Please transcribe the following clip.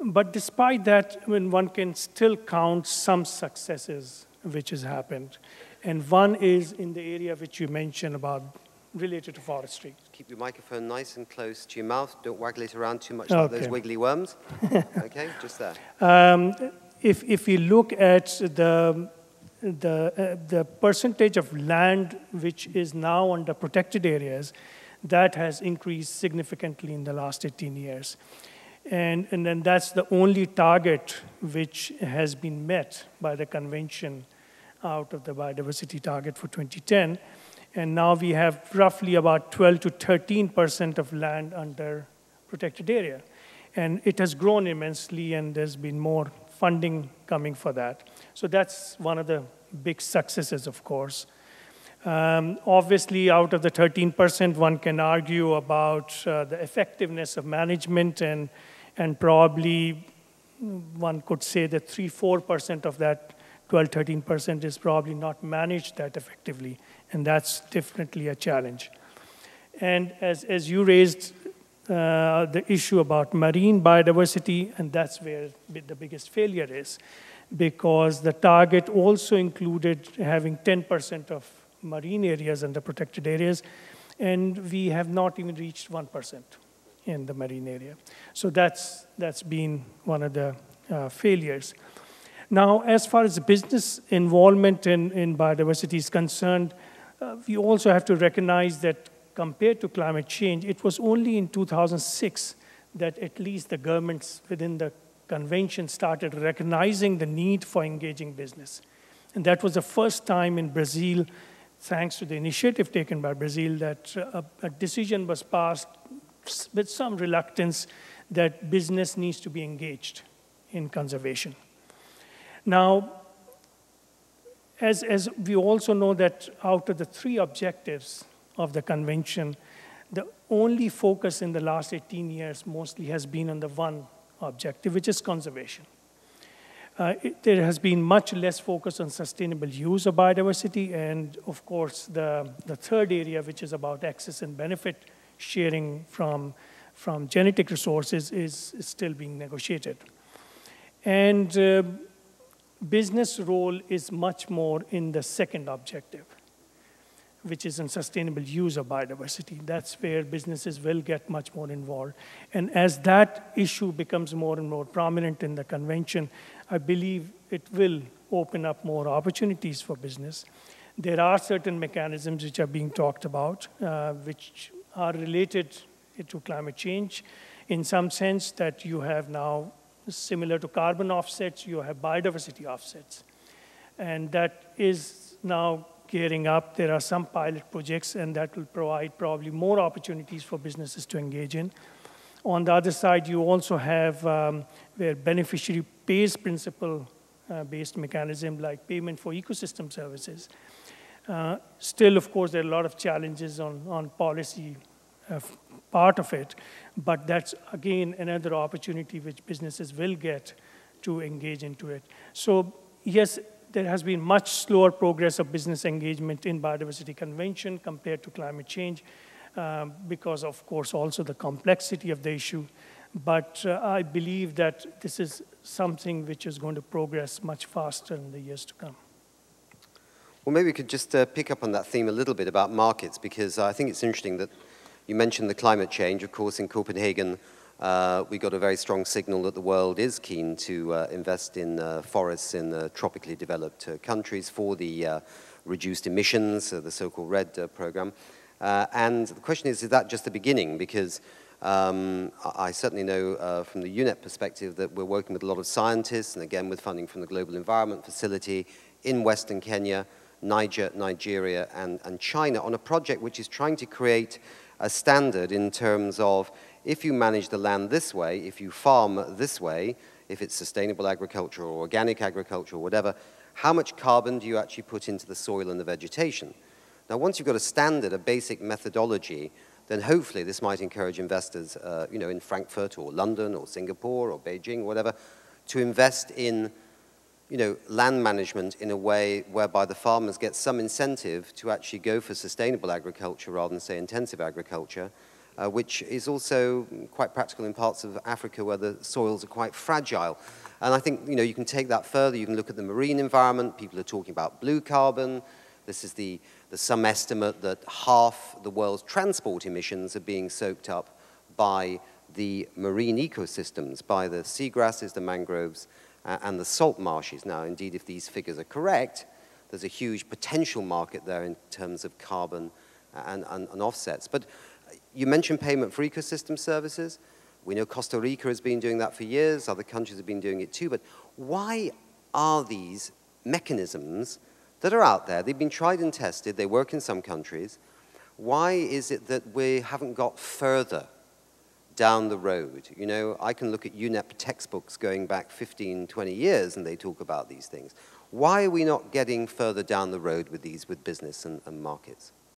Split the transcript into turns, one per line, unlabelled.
But despite that, one can still count some successes which has happened. And one is in the area which you mentioned about related to forestry.
Keep your microphone nice and close to your mouth. Don't waggle it around too much like those wiggly worms. Okay, just there.
If you look at the percentage of land which is now under protected areas, that has increased significantly in the last 18 years. And then that's the only target which has been met by the convention out of the biodiversity target for 2010. And now we have roughly about 12 to 13% of land under protected area. And it has grown immensely, and there's been more funding coming for that. So that's one of the big successes, of course. Obviously, out of the 13%, one can argue about the effectiveness of management, and probably one could say that 3–4% of that 12–13% is probably not managed that effectively, and that's definitely a challenge. And as you raised the issue about marine biodiversity, and that's where the biggest failure is, because the target also included having 10% of marine areas under protected areas, and we have not even reached 1% in the marine area. So that's been one of the failures. Now, as far as business involvement in biodiversity is concerned, we also have to recognize that compared to climate change, it was only in 2006 that at least the governments within the convention started recognizing the need for engaging business. And that was the first time in Brazil, thanks to the initiative taken by Brazil, that a decision was passed with some reluctance that business needs to be engaged in conservation. Now, as we also know that out of the 3 objectives of the convention, the only focus in the last 18 years mostly has been on the one objective, which is conservation. There has been much less focus on sustainable use of biodiversity, and of course, the third area, which is about access and benefit sharing from genetic resources, is still being negotiated. And business role is much more in the second objective, which is in sustainable use of biodiversity. That's where businesses will get much more involved. And as that issue becomes more and more prominent in the convention, I believe it will open up more opportunities for business. There are certain mechanisms which are being talked about, which are related to climate change, in some sense that you have now, similar to carbon offsets, you have biodiversity offsets. And that is now gearing up. There are some pilot projects, and that will provide probably more opportunities for businesses to engage in. On the other side, you also have where beneficiary pays principle-based mechanism like payment for ecosystem services. Still, of course, there are a lot of challenges on policy part of it, but that's, again, another opportunity which businesses will get to engage into it. So, yes, there has been much slower progress of business engagement in biodiversity convention compared to climate change because, of course, also the complexity of the issue. But I believe that this is something which is going to progress much faster in the years to come.
Well, maybe we could just pick up on that theme a little bit about markets, because I think it's interesting that you mentioned the climate change. Of course, in Copenhagen, we got a very strong signal that the world is keen to invest in forests in tropically developed countries for the reduced emissions, the so-called REDD program. And the question is that just the beginning? Because I certainly know from the UNEP perspective that we're working with a lot of scientists, and again with funding from the Global Environment Facility in Western Kenya, Nigeria, and China on a project which is trying to create a standard in terms of if you manage the land this way, if you farm this way, if it's sustainable agriculture or organic agriculture or whatever, how much carbon do you actually put into the soil and the vegetation? Now, once you've got a standard, a basic methodology, then hopefully this might encourage investors, in Frankfurt or London or Singapore or Beijing, whatever, to invest in, land management in a way whereby the farmers get some incentive to actually go for sustainable agriculture rather than, say, intensive agriculture, which is also quite practical in parts of Africa where the soils are quite fragile. And I think, you can take that further. You can look at the marine environment. People are talking about blue carbon. This is some estimate that half the world's transport emissions are being soaked up by the marine ecosystems, by the seagrasses, the mangroves, and the salt marshes. Now, indeed, if these figures are correct, there's a huge potential market there in terms of carbon and offsets. But you mentioned payment for ecosystem services. We know Costa Rica has been doing that for years. Other countries have been doing it too. But why are these mechanisms that are out there? They've been tried and tested. They work in some countries. Why is it that we haven't got further down the road? I can look at UNEP textbooks going back 15, 20 years, and they talk about these things. Why are we not getting further down the road with these, with business and markets?